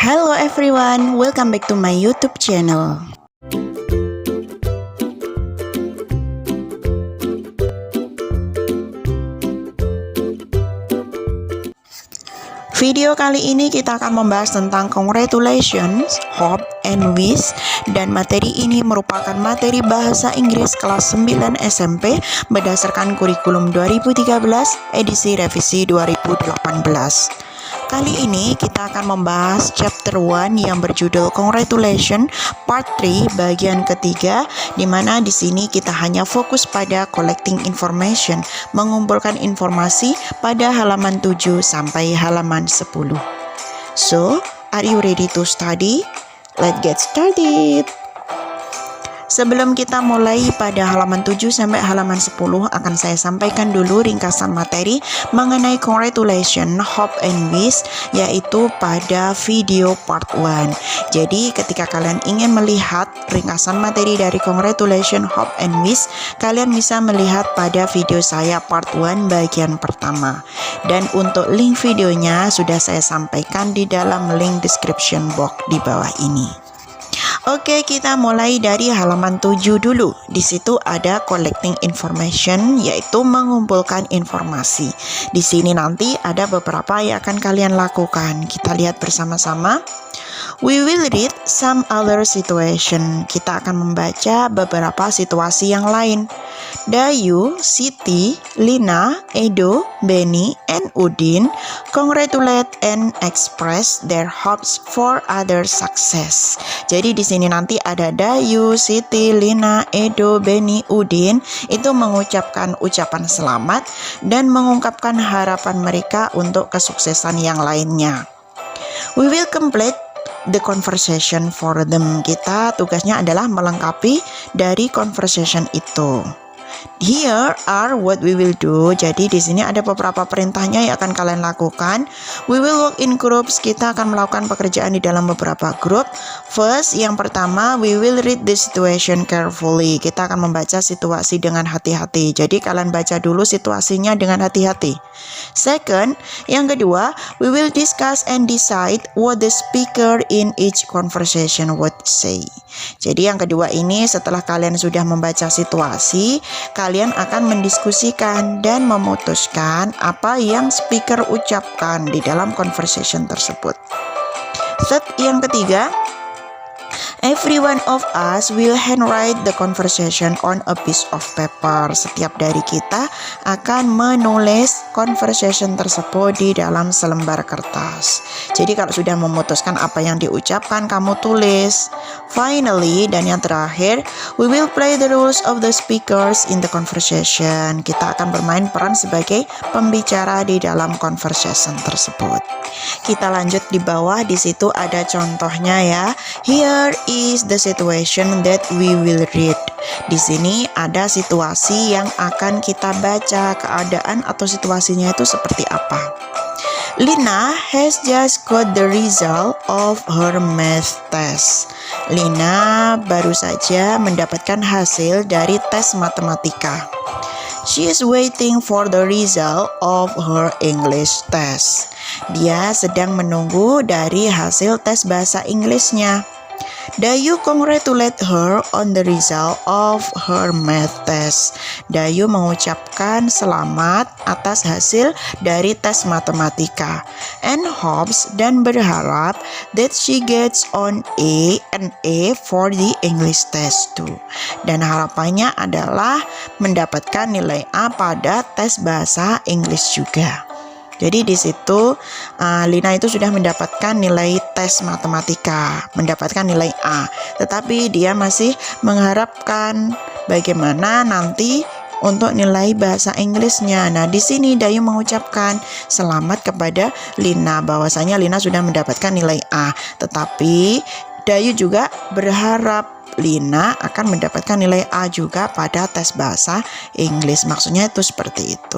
Hello everyone, welcome back to my YouTube channel. Video kali ini kita akan membahas tentang congratulations, hope, and wish. Dan materi ini merupakan materi bahasa Inggris kelas 9 SMP berdasarkan kurikulum 2013 edisi revisi 2018. Kali ini kita akan membahas chapter 1 yang berjudul Congratulations Part 3 bagian ketiga, di mana di sini kita hanya fokus pada collecting information, mengumpulkan informasi pada halaman 7 sampai halaman 10. So, are you ready to study? Let's get started. Sebelum kita mulai pada halaman 7 sampai halaman 10, akan saya sampaikan dulu ringkasan materi mengenai congratulations, hope, and wish, yaitu pada video part 1. Jadi ketika kalian ingin melihat ringkasan materi dari congratulations, hope, and wish, kalian bisa melihat pada video saya part 1 bagian pertama. Dan untuk link videonya sudah saya sampaikan di dalam link description box di bawah ini. Oke, kita mulai dari halaman 7 dulu. Di situ ada collecting information, yaitu mengumpulkan informasi. Di sini nanti ada beberapa yang akan kalian lakukan. Kita lihat bersama-sama. We will read some other situation. Kita akan membaca beberapa situasi yang lain. Dayu, Siti, Lina, Edo, Benny, and Udin congratulate and express their hopes for other success. Jadi di sini nanti ada Dayu, Siti, Lina, Edo, Benny, Udin itu mengucapkan ucapan selamat dan mengungkapkan harapan mereka untuk kesuksesan yang lainnya. We will complete the conversation for them. Kita tugasnya adalah melengkapi dari conversation itu. Here are what we will do. Jadi di sini ada beberapa perintahnya yang akan kalian lakukan. We will work in groups. Kita akan melakukan pekerjaan di dalam beberapa grup. First, yang pertama, we will read the situation carefully. Kita akan membaca situasi dengan hati-hati. Jadi kalian baca dulu situasinya dengan hati-hati. Second, yang kedua, we will discuss and decide what the speaker in each conversation would say. Jadi yang kedua ini, setelah kalian sudah membaca situasi, kalian akan mendiskusikan dan memutuskan apa yang speaker ucapkan di dalam conversation tersebut. Third, yang ketiga, every one of us will handwrite the conversation on a piece of paper. Setiap dari kita akan menulis conversation tersebut di dalam selembar kertas. Jadi kalau sudah memutuskan apa yang diucapkan, kamu tulis. Finally, dan yang terakhir, we will play the roles of the speakers in the conversation. Kita akan bermain peran sebagai pembicara di dalam conversation tersebut. Kita lanjut di bawah, di situ ada contohnya ya. Here is the situation that we will read. Di sini ada situasi yang akan kita baca, keadaan atau situasinya itu seperti apa. Lina has just got the result of her math test. Lina baru saja mendapatkan hasil dari tes matematika. She is waiting for the result of her English test. Dia sedang menunggu dari hasil tes bahasa Inggrisnya. Dayu congratulate her on the result of her math test. Dayu mengucapkan selamat atas hasil dari tes matematika. And hopes, dan berharap that she gets an A for the English test too. Dan harapannya adalah mendapatkan nilai A pada tes bahasa Inggris juga. Jadi di situ Lina itu sudah mendapatkan nilai tes matematika, mendapatkan nilai A. Tetapi dia masih mengharapkan bagaimana nanti untuk nilai bahasa Inggrisnya. Nah, di sini Dayu mengucapkan selamat kepada Lina bahwasanya Lina sudah mendapatkan nilai A. Tetapi Dayu juga berharap Lina akan mendapatkan nilai A juga pada tes bahasa Inggris. Maksudnya itu seperti itu.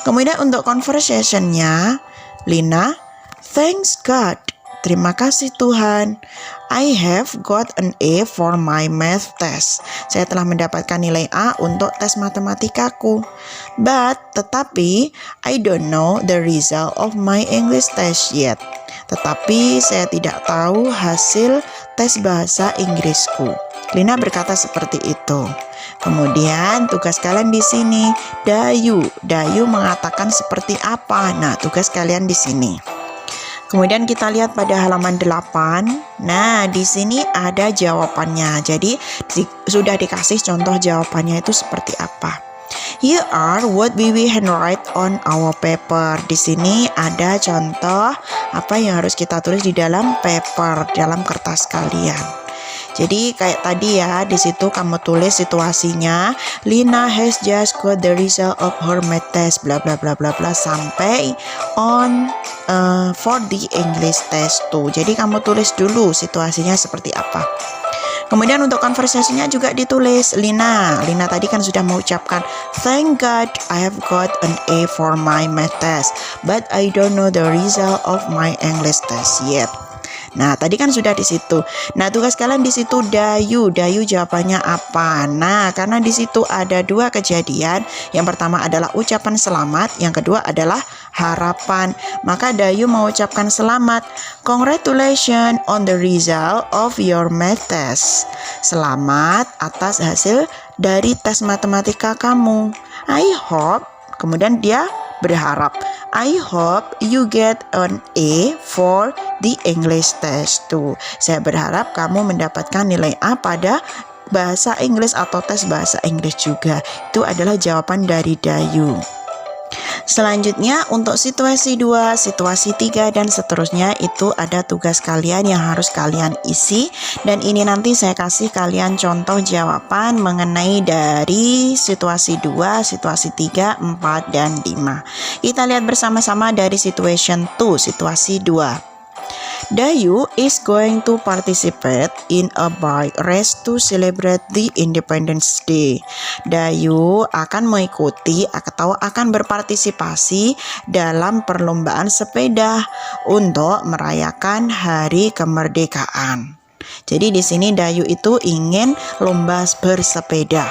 Kemudian untuk conversationnya, Lina, thanks God. Terima kasih Tuhan. I have got an A for my math test. Saya telah mendapatkan nilai A untuk tes matematikaku. Tetapi, I don't know the result of my English test yet. tetapi saya tidak tahu hasil tes bahasa Inggrisku. Lina berkata seperti itu. Kemudian tugas kalian di sini, Dayu mengatakan seperti apa? Nah, tugas kalian di sini. Kemudian kita lihat pada halaman 8. Nah, di sini ada jawabannya. Jadi sudah dikasih contoh jawabannya itu seperti apa. Here are what we will handwrite on our paper. Di sini ada contoh apa yang harus kita tulis di dalam paper, dalam kertas kalian. Jadi kayak tadi ya, di situ kamu tulis situasinya, Lina has just got the result of her math test, bla bla bla bla bla, sampai on for the English test tuh. Jadi kamu tulis dulu situasinya seperti apa. Kemudian untuk conversation-nya juga ditulis. Lina tadi kan sudah mengucapkan, thank God I have got an A for my math test, but I don't know the result of my English test yet. Nah, tadi kan sudah di situ. Nah, tugas kalian di situ Dayu jawabannya apa? Nah, karena di situ ada dua kejadian. Yang pertama adalah ucapan selamat, yang kedua adalah harapan. Maka Dayu mengucapkan selamat. Congratulations on the result of your math test. Selamat atas hasil dari tes matematika kamu. I hope, kemudian dia berharap, I hope you get an A for the English test too. Saya berharap kamu mendapatkan nilai A pada bahasa Inggris atau tes bahasa Inggris juga. Itu adalah jawaban dari Dayu. Selanjutnya untuk situasi 2, situasi 3 dan seterusnya itu ada tugas kalian yang harus kalian isi, dan ini nanti saya kasih kalian contoh jawaban mengenai dari situasi 2, situasi 3, 4 dan 5. Kita lihat bersama-sama dari situation 2, situasi 2. Dayu is going to participate in a bike race to celebrate the Independence Day. Dayu akan mengikuti atau akan berpartisipasi dalam perlombaan sepeda untuk merayakan hari kemerdekaan. Jadi di sini Dayu itu ingin lomba bersepeda.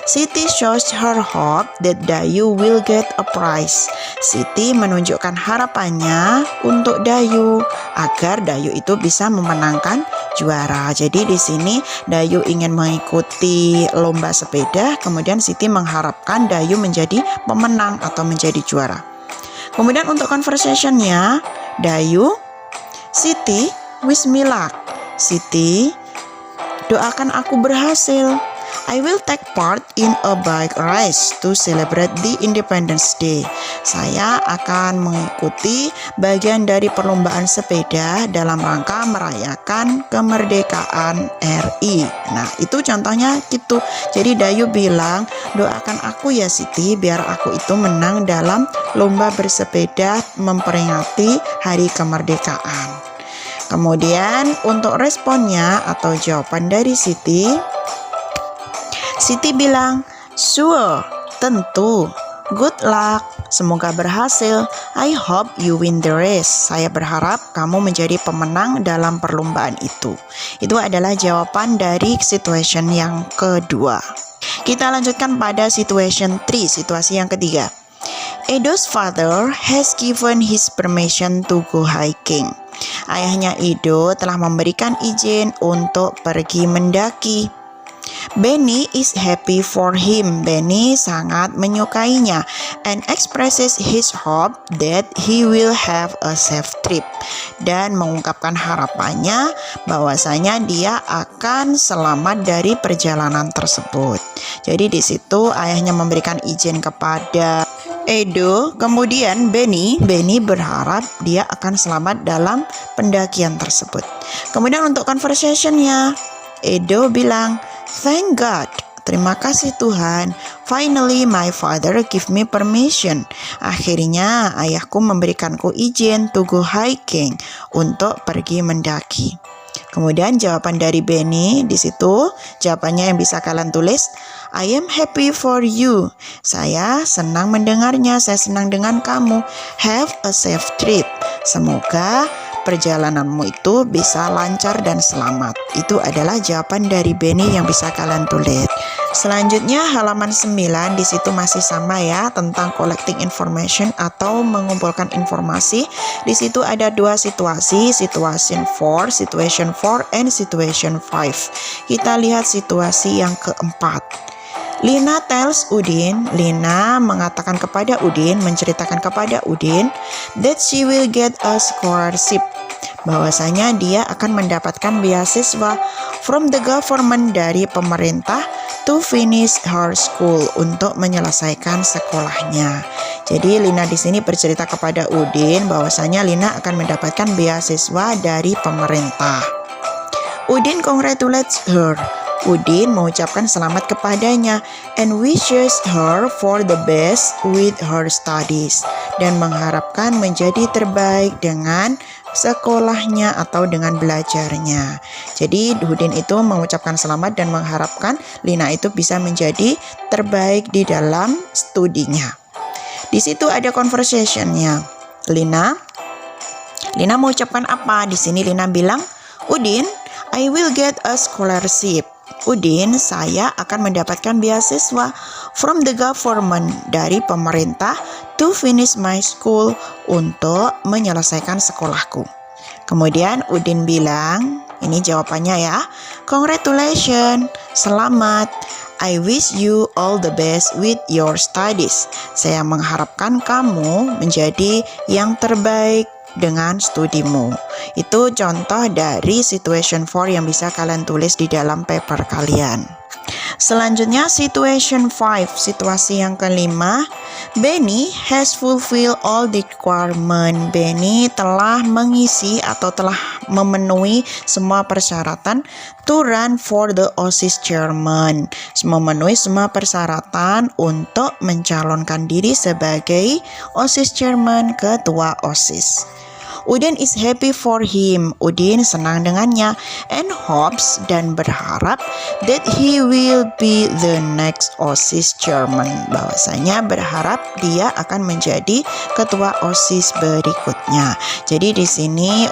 Siti shows her hope that Dayu will get a prize. Siti menunjukkan harapannya untuk Dayu agar Dayu itu bisa memenangkan juara. Jadi di sini Dayu ingin mengikuti lomba sepeda, kemudian Siti mengharapkan Dayu menjadi pemenang atau menjadi juara. Kemudian untuk conversation-nya, Dayu, Siti, wish me luck. Siti, doakan aku berhasil. I will take part in a bike race to celebrate the Independence Day. Saya akan mengikuti bagian dari perlombaan sepeda dalam rangka merayakan kemerdekaan RI. Nah, itu contohnya gitu. Jadi Dayu bilang, doakan aku ya Siti, biar aku itu menang dalam lomba bersepeda memperingati hari kemerdekaan. Kemudian untuk responnya atau jawaban dari Siti bilang, sure, tentu, good luck, semoga berhasil, I hope you win the race. Saya berharap kamu menjadi pemenang dalam perlombaan itu. Itu adalah jawaban dari situation yang kedua. Kita lanjutkan pada situation 3, situasi yang ketiga. Edo's father has given his permission to go hiking. Ayahnya Edo telah memberikan izin untuk pergi mendaki. Benny is happy for him. Benny sangat menyukainya and expresses his hope that he will have a safe trip, dan mengungkapkan harapannya bahwasanya dia akan selamat dari perjalanan tersebut. Jadi di situ ayahnya memberikan izin kepada Edo, kemudian Benny berharap dia akan selamat dalam pendakian tersebut. Kemudian untuk conversation-nya, Edo bilang, thank God, terima kasih Tuhan. Finally my father give me permission. Akhirnya ayahku memberikanku izin to go hiking, untuk pergi mendaki. Kemudian jawaban dari Benny di situ, jawabannya yang bisa kalian tulis, I am happy for you. Saya senang mendengarnya, saya senang dengan kamu. Have a safe trip. Semoga perjalananmu itu bisa lancar dan selamat. Itu adalah jawaban dari Benny yang bisa kalian tulis. Selanjutnya halaman 9, di situ masih sama ya, tentang collecting information atau mengumpulkan informasi. Di situ ada dua situasi, situation 4, and situation 5. Kita lihat situasi yang keempat. Lina tells Udin, Lina mengatakan kepada Udin, menceritakan kepada Udin, that she will get a scholarship, bahwasanya dia akan mendapatkan beasiswa from the government, dari pemerintah, to finish her school, untuk menyelesaikan sekolahnya. Jadi Lina di sini bercerita kepada Udin bahwasanya Lina akan mendapatkan beasiswa dari pemerintah. Udin congratulates her. Udin mengucapkan selamat kepadanya and wishes her for the best with her studies, dan mengharapkan menjadi terbaik dengan sekolahnya atau dengan belajarnya. Jadi Udin itu mengucapkan selamat dan mengharapkan Lina itu bisa menjadi terbaik di dalam studinya. Di situ ada conversationnya. Lina mengucapkan apa? Di sini Lina bilang, Udin, I will get a scholarship. Udin, saya akan mendapatkan beasiswa from the government, dari pemerintah, to finish my school, untuk menyelesaikan sekolahku. Kemudian Udin bilang, ini jawabannya ya, congratulations, selamat. I wish you all the best with your studies. Saya mengharapkan kamu menjadi yang terbaik dengan studimu. Itu contoh dari situation 4 yang bisa kalian tulis di dalam paper kalian. Selanjutnya situation 5, situasi yang kelima. Benny has fulfilled all the requirement. Benny telah mengisi atau telah memenuhi semua persyaratan to run for the OSIS chairman. Memenuhi semua persyaratan untuk mencalonkan diri sebagai OSIS chairman, ketua OSIS. Udin is happy for him. Udin senang dengannya and hopes, dan berharap that he will be the next OSIS chairman. Bahwasanya berharap dia akan menjadi ketua OSIS berikutnya. Jadi di sini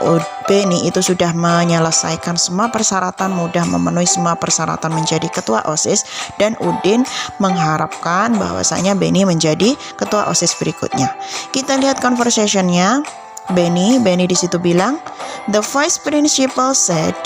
Benny itu sudah menyelesaikan semua persyaratan, mudah memenuhi semua persyaratan menjadi ketua OSIS, dan Udin mengharapkan bahwasanya Benny menjadi ketua OSIS berikutnya. Kita lihat conversationnya. Benny di situ bilang, the vice principal said,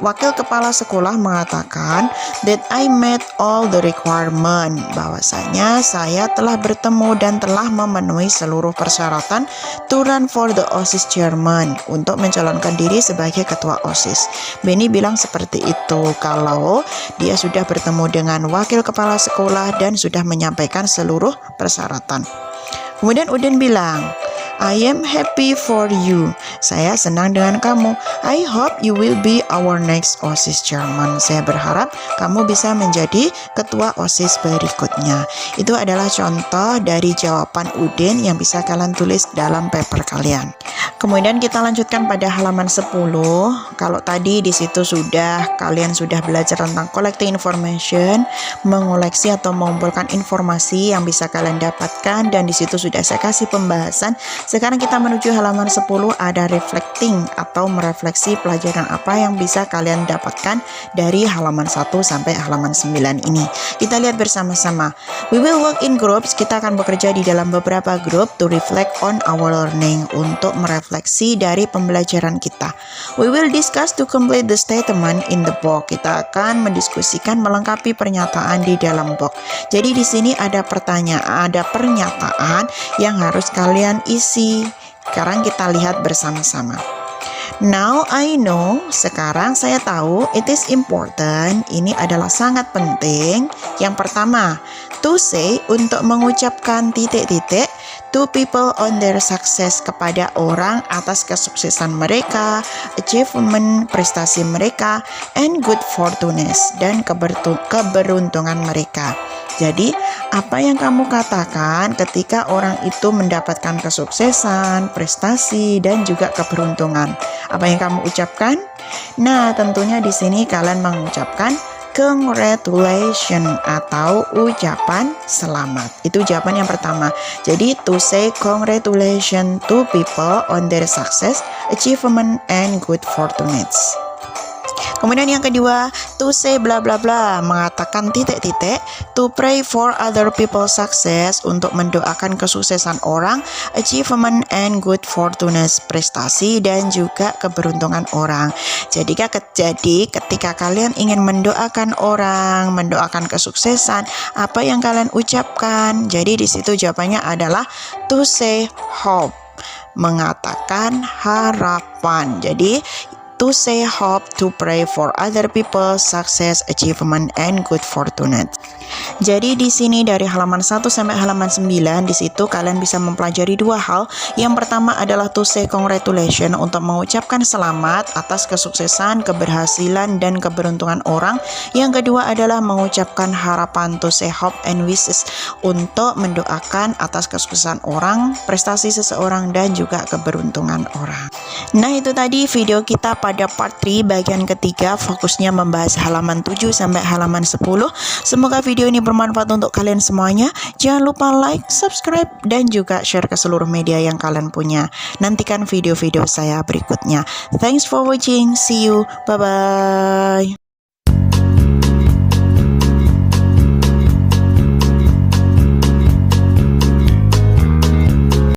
wakil kepala sekolah mengatakan, that I met all the requirement, bahwasanya saya telah bertemu dan telah memenuhi seluruh persyaratan to run for the OSIS chairman, untuk mencalonkan diri sebagai ketua OSIS. Benny bilang seperti itu kalau dia sudah bertemu dengan wakil kepala sekolah dan sudah menyampaikan seluruh persyaratan. Kemudian Udin bilang, I am happy for you. Saya senang dengan kamu. I hope you will be our next OSIS chairman. Saya berharap kamu bisa menjadi ketua OSIS berikutnya. Itu adalah contoh dari jawaban Udin yang bisa kalian tulis dalam paper kalian. Kemudian kita lanjutkan pada halaman 10. Kalau tadi di situ kalian sudah belajar tentang collecting information, mengoleksi atau mengumpulkan informasi yang bisa kalian dapatkan, dan di situ sudah saya kasih pembahasan. Sekarang kita menuju halaman 10, ada reflecting atau merefleksi pelajaran apa yang bisa kalian dapatkan dari halaman 1 sampai halaman 9 ini. Kita lihat bersama-sama. We will work in groups. Kita akan bekerja di dalam beberapa grup to reflect on our learning, untuk merefleksi dari pembelajaran kita. We will discuss to complete the statement in the box. Kita akan mendiskusikan melengkapi pernyataan di dalam box. Jadi di sini ada pertanyaan, ada pernyataan yang harus kalian isi. Sekarang kita lihat bersama-sama. Now I know, sekarang saya tahu, it is important, ini adalah sangat penting. Yang pertama, to say, untuk mengucapkan titik-titik, to people on their success, kepada orang atas kesuksesan mereka, achievement, prestasi mereka, and good fortunes, dan keberuntungan mereka. Jadi, apa yang kamu katakan ketika orang itu mendapatkan kesuksesan, prestasi, dan juga keberuntungan? Apa yang kamu ucapkan? Nah, tentunya di sini kalian mengucapkan congratulations atau ucapan selamat. Itu jawaban yang pertama. Jadi, to say congratulations to people on their success, achievement, and good fortunes. Kemudian yang kedua, to say bla bla bla, mengatakan titik-titik, to pray for other people's success, untuk mendoakan kesuksesan orang, achievement and good fortune, prestasi dan juga keberuntungan orang. Jadi ketika kalian ingin mendoakan orang, mendoakan kesuksesan, apa yang kalian ucapkan? Jadi di situ jawabannya adalah to say hope, mengatakan harapan. Jadi to say hope, to pray for other people, success, achievement, and good fortune. Jadi di sini dari halaman 1 sampai halaman 9, di situ kalian bisa mempelajari dua hal. Yang pertama adalah to say congratulations, untuk mengucapkan selamat atas kesuksesan, keberhasilan, dan keberuntungan orang. Yang kedua adalah mengucapkan harapan, to say hope and wishes, untuk mendoakan atas kesuksesan orang, prestasi seseorang, dan juga keberuntungan orang. Nah, itu tadi video kita pada part 3 bagian ketiga, fokusnya membahas halaman 7 sampai halaman 10. Semoga video ini bermanfaat untuk kalian semuanya. Jangan lupa like, subscribe, dan juga share ke seluruh media yang kalian punya. Nantikan video-video saya berikutnya. Thanks for watching. See you. Bye-bye.